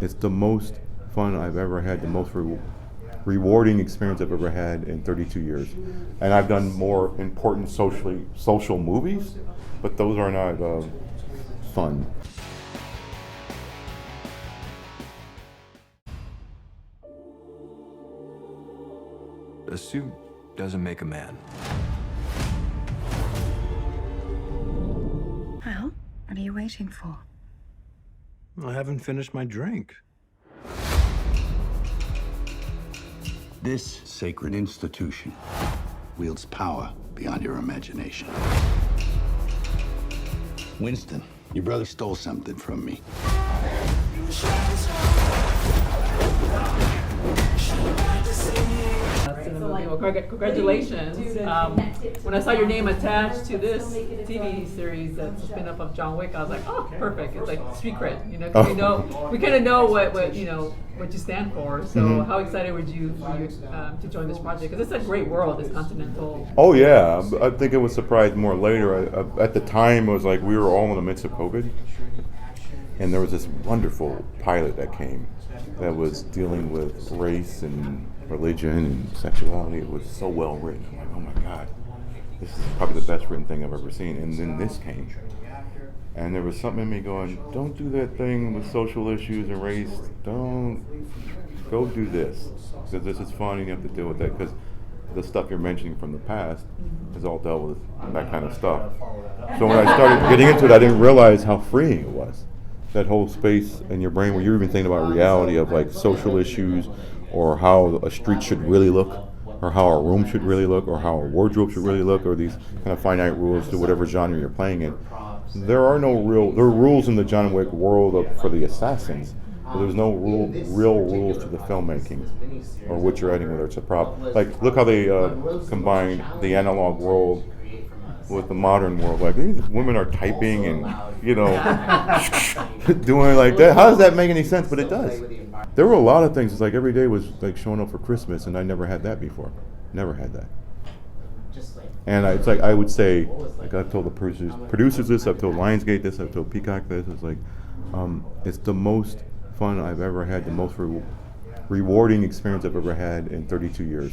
It's the most fun I've ever had, the most rewarding experience I've ever had in 32 years. And I've done more important social movies, but those are not fun. A suit doesn't make a man. Well, what are you waiting for? I haven't finished my drink. This sacred institution wields power beyond your imagination. Winston, your brother stole something from me. Congratulations. When I saw your name attached to this TV series that's a spin-off of John Wick, I was like, oh, perfect. It's like street cred, we kind of know what you stand for. So how excited were you to join this project? Because it's a great world, this Continental. Oh yeah, I think it was surprised more later. At the time, it was like we were all in the midst of COVID, and there was this wonderful pilot that came that was dealing with race and religion and sexuality. It was so well written. I'm like, oh my God, this is probably the best written thing I've ever seen. And then this came, and there was something in me going, don't do that thing with social issues and race. Don't go do this, because this is fun and you have to deal with that, because the stuff you're mentioning from the past is all dealt with that kind of stuff. So when I started getting into it, I didn't realize how freeing it was. That whole space in your brain where you're even thinking about reality of like social issues, or how a street should really look, or how a room should really look, or how a wardrobe should really look, or these kind of finite rules to whatever genre you're playing in. There are rules in the John Wick world for the assassins, but there's no real rules to the filmmaking or what you're editing, whether it's a prop. Like, look how they combined the analog world with the modern world. Like, these women are typing and, doing like that. How does that make any sense? But it does. There were a lot of things. It's like every day was like showing up for Christmas, and I never had that before. Never had that. And it's like I would say, like I've told the producers this, I've told Lionsgate this, I've told Peacock this. It's like it's the most fun I've ever had, the most rewarding experience I've ever had in 32 years.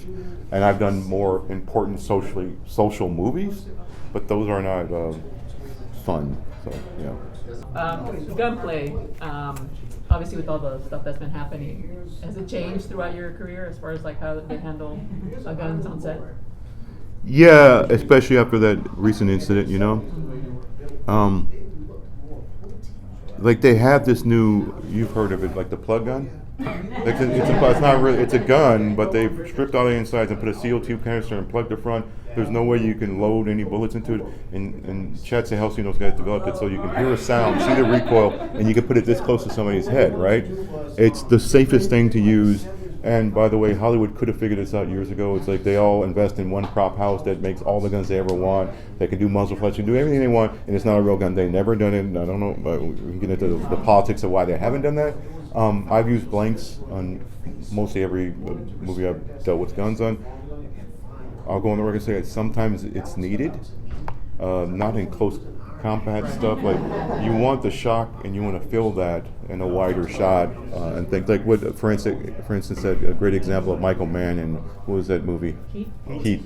And I've done more important social movies, but those are not fun. So Gunplay. Obviously, with all the stuff that's been happening, has it changed throughout your career as far as like how they handle guns on set? Yeah, especially after that recent incident, like they have this new, you've heard of it, like the plug gun? Like it's not really, it's a gun, but they've stripped all the insides and put a CO2 canister and plugged the front. There's no way you can load any bullets into it. And Chad Stahelski, those guys developed it so you can hear a sound, see the recoil, and you can put it this close to somebody's head, right? It's the safest thing to use. And by the way, Hollywood could have figured this out years ago. It's like they all invest in one prop house that makes all the guns they ever want. They can do muzzle flash, they can do everything they want, and it's not a real gun. They've never done it. I don't know, but we can get into the politics of why they haven't done that. I've used blanks on mostly every movie I've dealt with guns on. I'll go on the record and say that sometimes it's needed, not in close combat stuff. Like you want the shock and you want to feel that in a wider shot, and think like what for instance that a great example of Michael Mann in what was that movie? Heat.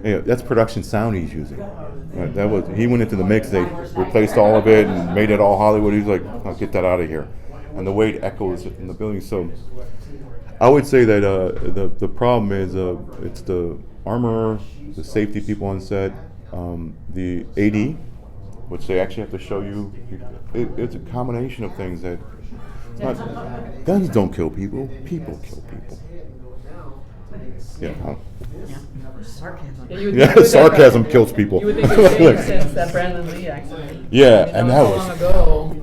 Yeah, that's production sound he's using. That was, he went into the mix. They replaced all of it and made it all Hollywood. He's like, I'll get that out of here. And the way it echoes in the building. So I would say that the problem is it's the armorer, the safety people on set, the AD, which they actually have to show you. It's a combination of things that it's not, guns don't kill people. People kill people. Yeah. Sarcasm. Yeah, sarcasm kills people. You would think it's changed since that Brandon Lee accident. Yeah, and that was long ago.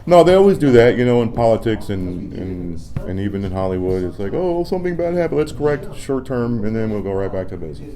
No, they always do that, in politics and even in Hollywood. It's like, oh, something bad happened. Let's correct short term, and then we'll go right back to business.